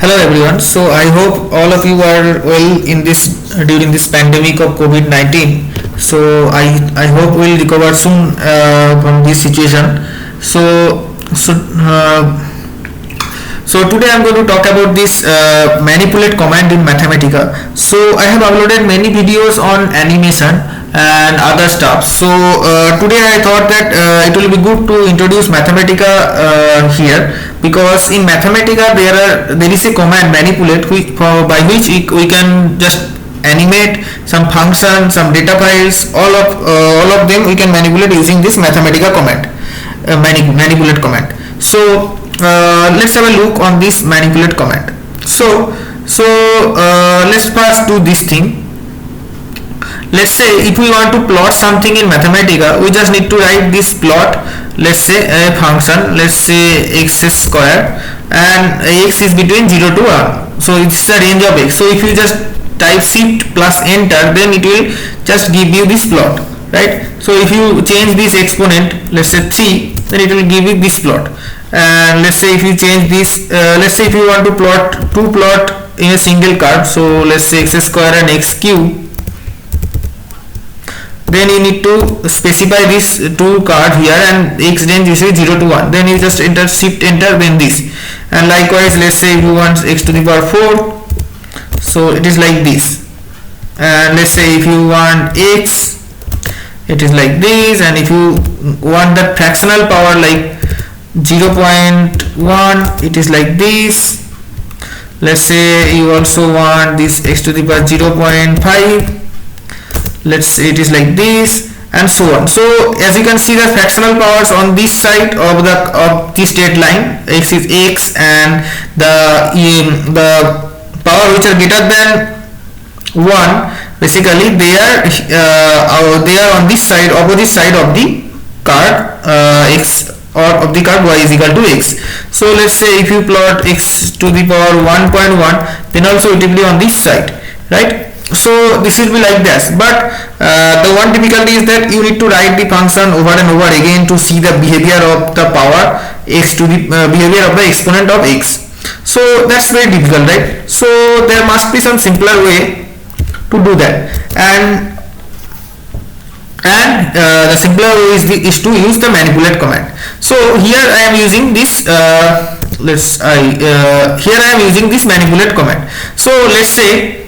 Hello everyone. So I hope all of you are well in this during this pandemic of COVID-19. So I hope we'll recover soon from this situation. So so uh, so today I'm going to talk about this manipulate command in Mathematica. So I have uploaded many videos on animation and other stuff. So today I thought that it will be good to introduce Mathematica here, because in Mathematica there is a command manipulate by which we can just animate some functions, some data files, all of them we can manipulate using this Mathematica command, manipulate command. So let's have a look on this manipulate command. So let's first do this thing. Let's say if we want to plot something in Mathematica, we just need to write this plot. Let's say a function, let's say x square, and x is between 0 to 1. So it's the range of x. So if you just type shift plus enter, then it will just give you this plot, right? So if you change this exponent, let's say 3, then it will give you this plot. And let's say if you change this, let's say if you want to plot in a single curve, so let's say x square and x cube, then you need to specify this two curve here, and x range is 0 to 1. Then you just enter shift enter, then this. And likewise, let's say if you want x to the power 4, so it is like this. And let's say if you want x, it is like this. And if you want the fractional power like 0.1, it is like this. Let's say you also want this x to the power 0.5, let's say it is like this, and so on. So as you can see, the fractional powers on this side of the straight line, x is x, and the power which are greater than 1, basically they are on this side, opposite side of the curve x, or of the curve y is equal to x. So let's say if you plot x to the power 1.1, then also it will be on this side, right? So this will be like this. But the one difficulty is that you need to write the function over and over again to see the behavior of the power x to the behavior of the exponent of x. So that's very difficult, right? So there must be some simpler way to do that, and the simpler way is to use the manipulate command. So here I am using this here I am using this manipulate command. So let's say,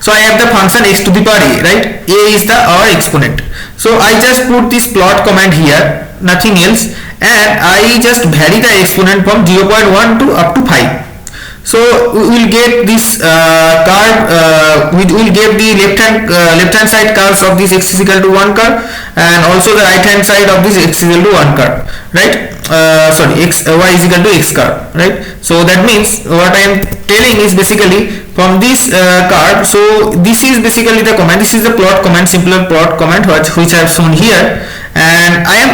so I have the function x to the power a, right? A is our exponent. So I just put this plot command here, nothing else, and I just vary the exponent from 0.1 to up to 5. So we will get this curve, we will get the left hand side curves of this x is equal to 1 curve, and also the right hand side of this x is equal to 1 curve, right? Y is equal to x curve, right? So that means what I am telling is basically from this curve. So this is basically the command. This is the plot command, simpler plot command, which I have shown here, and I am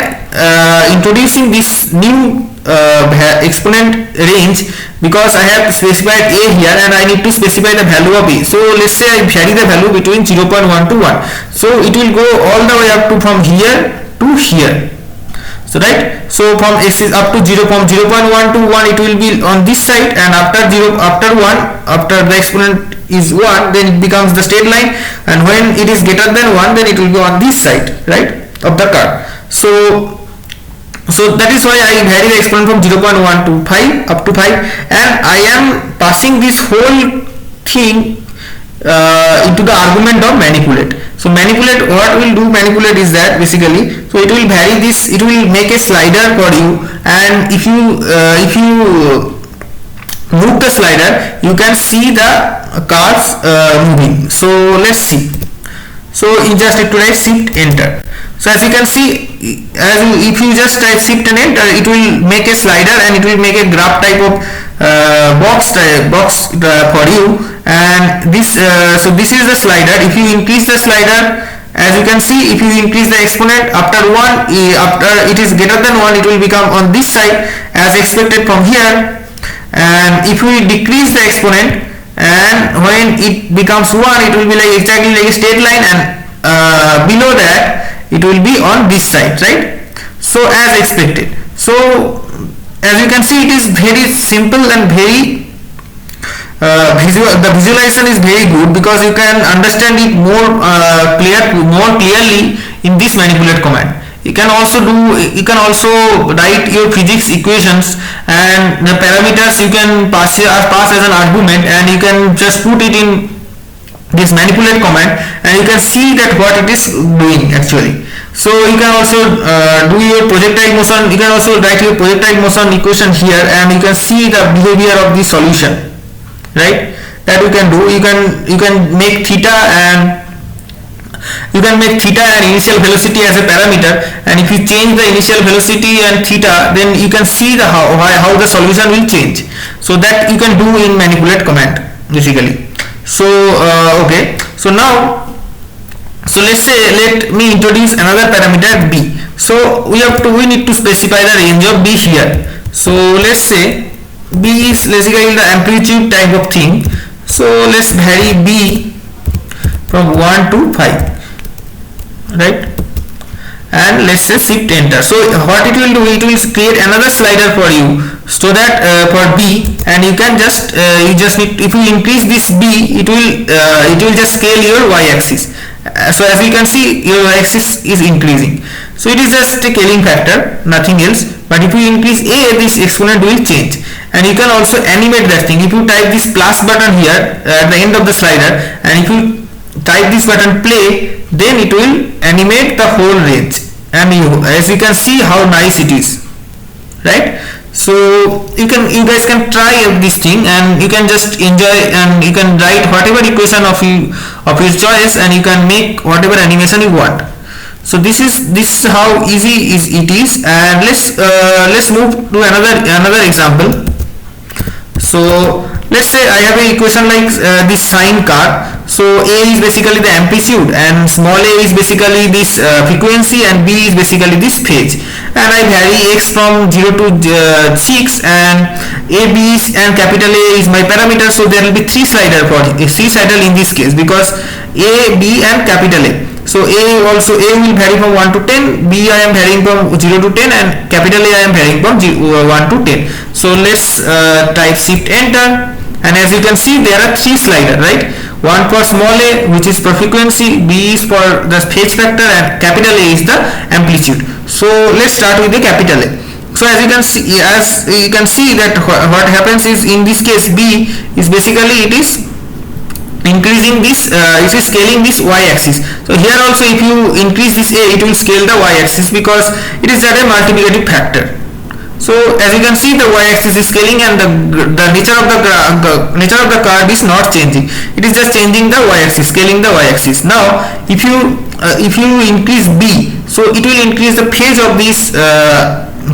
introducing this new exponent range because I have specified a here and I need to specify the value of a. So let's say I vary the value between 0.1 to 1. So it will go all the way up to from here to here. So right, so from x is up to 0.1 to 1, it will be on this side, and after the exponent is 1, then it becomes the straight line, and when it is greater than 1, then it will be on this side, right, of the curve. So that is why I vary the exponent from 0.1 to 5 up to 5, and I am passing this whole thing into the argument of manipulate. So manipulate, what will do manipulate is that basically, so it will vary this, it will make a slider for you, and if you move the slider, you can see the curves moving. So let's see. So you just need to write shift enter. So as you can see, if you just type shift and enter, it will make a slider and it will make a graph type of box for you. And this so this is the slider. If you increase the slider, as you can see, if you increase the exponent after it is greater than 1, it will become on this side as expected from here. And if we decrease the exponent, and when it becomes 1, it will be like exactly like a straight line, and below that it will be on this side, right? So as expected. So as you can see, it is very simple and very the visualization is very good because you can understand it more clearly in this manipulate command. You can also write your physics equations, and the parameters you can pass as an argument, and you can just put it in this manipulate command, and you can see that what it is doing actually. So you can also do your projectile motion. You can also write your projectile motion equation here, and you can see the behavior of the solution, right? That you can do. You can make theta and initial velocity as a parameter, and if you change the initial velocity and theta, then you can see the how the solution will change. So that you can do in manipulate command basically. So okay, so now, so let me introduce another parameter b. So we need to specify the range of b here. So let's say b is basically the amplitude type of thing. So let's vary b from 1 to 5, right? And let's say shift enter. So what it will do, it will create another slider for you, so that for b, and you can just you just need, if you increase this b, it will just scale your y-axis. So as you can see, your y-axis is increasing. So it is just a scaling factor, nothing else. But if you increase a, this exponent will change. And you can also animate that thing. If you type this plus button here at the end of the slider, and if you type this button play, then it will animate the whole range, and as you can see how nice it is, right? So you guys can try this thing, and you can just enjoy, and you can write whatever equation of your choice, and you can make whatever animation you want. So this is how easy it is. And let's move to another example. So let's say I have an equation like this sine curve. So a is basically the amplitude, and small a is basically this frequency, and b is basically this phase. And I vary x from 0 to 6, and a, b and capital A is my parameter. So there will be three slider in this case, because a, b and capital A. So a will vary from 1 to 10, b I am varying from 0 to 10, and capital A I am varying from 1 to 10. So let's type shift enter, and as you can see, there are three slider, right? One for small a, which is for frequency, b is for the phase factor, and capital A is the amplitude. So let's start with the capital A. So as you can see that what happens is, in this case b is basically, it is increasing this, it is scaling this y-axis. So here also, if you increase this a, it will scale the y-axis, because it is at a multiplicative factor. So as you can see, the y-axis is scaling, and the nature of the curve is not changing. It is just changing the y-axis, scaling the y-axis. Now if you increase b, so it will increase the phase of this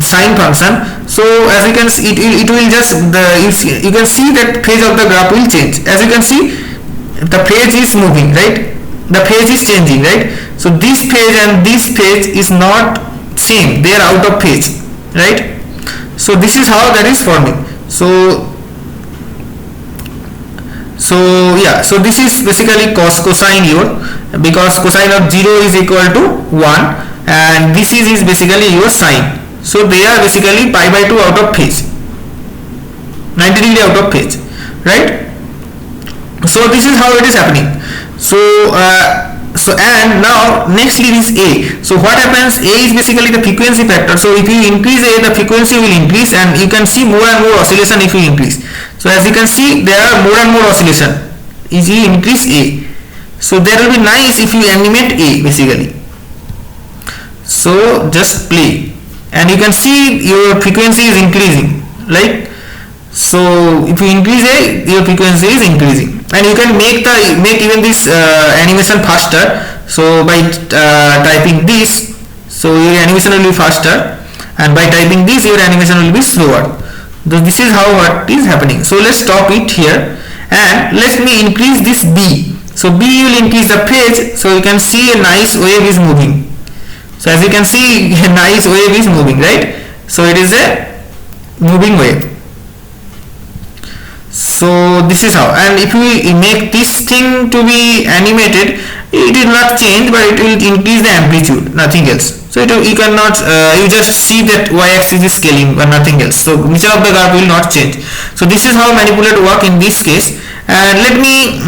sine function. So as you can see, it will just you can see that phase of the graph will change. As you can see, the phase is moving, right? The phase is changing, right? So this phase and this phase is not same, they are out of phase, right? So this is how that is forming. So yeah, so this is basically cosine your, because cosine of 0 is equal to 1, and this is basically your sine. So they are basically pi by 2 out of phase, 90 degree out of phase, right? So this is how it is happening. So and now nextly is a. So what happens, a is basically the frequency factor. So if you increase a, the frequency will increase, and you can see more and more oscillation if you increase. So as you can see, there are more and more oscillation if you increase a. So there will be nice if you animate a basically. So just play, and you can see your frequency is increasing, right? So if you increase a, your frequency is increasing, and you can make even this animation faster. So by typing this, so your animation will be faster, and by typing this, your animation will be slower. So this is how what is happening. So let's stop it here, and let me increase this b. So b will increase the phase, so you can see a nice wave is moving. So as you can see, a nice wave is moving, right? So it is a moving wave. So this is how, and if we make this thing to be animated, it will not change, but it will increase the amplitude, nothing else. So So you cannot, you just see that y-axis is scaling but nothing else. So nature of the curve will not change. So this is how manipulate work in this case. And let me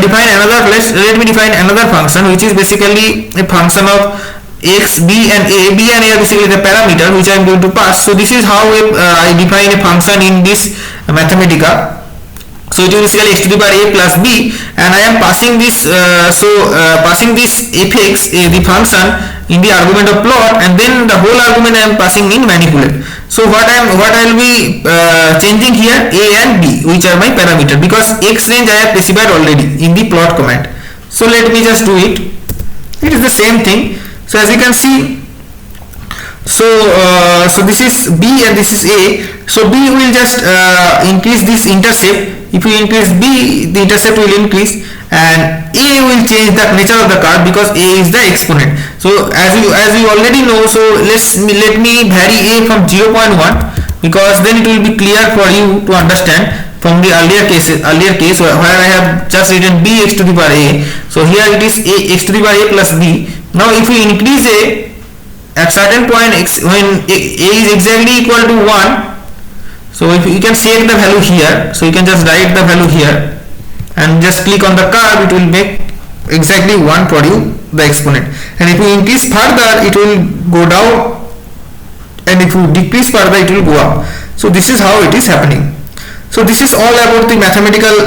define another function, which is basically a function of x, b and a. B and a are basically the parameter which I am going to pass. So this is how I define a function in this Mathematica. So it is basically x to the power a plus b, and I am passing this passing this fx, the function, in the argument of plot, and then the whole argument I am passing in manipulate. So what I will be changing here, a and b, which are my parameter, because x range I have specified already in the plot command. So let me just do it. It is the same thing. So as you can see, so this is b and this is a. So b will just increase this intercept. If you increase b, the intercept will increase, and a will change the nature of the curve because a is the exponent. So as you already know, so let me vary a from 0.1, because then it will be clear for you to understand from the earlier case where I have just written b x to the power a. So here it is a x to the power a plus b. Now if we increase a at certain point x, when a is exactly equal to 1, so if you can set the value here, so you can just write the value here and just click on the curve, it will make exactly 1 for you, the exponent. And if you increase further, it will go down, and if you decrease further, it will go up. So this is how it is happening. So this is all about the mathematical,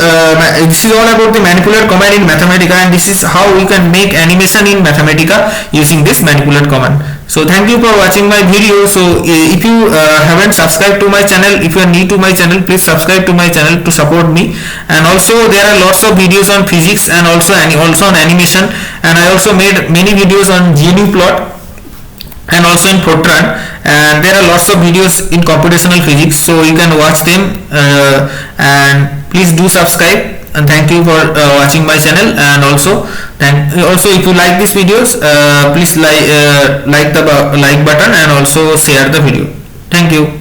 this is all about the manipulate command in Mathematica, and this is how we can make animation in Mathematica using this manipulate command. So thank you for watching my video. So if you haven't subscribed to my channel, if you are new to my channel, please subscribe to my channel to support me. And also there are lots of videos on physics and also on animation, and I also made many videos on GNU plot and also in Fortran, and there are lots of videos in computational physics, so you can watch them, and please do subscribe, and thank you for watching my channel. And also if you like these videos, please like the like button and also share the video. Thank you.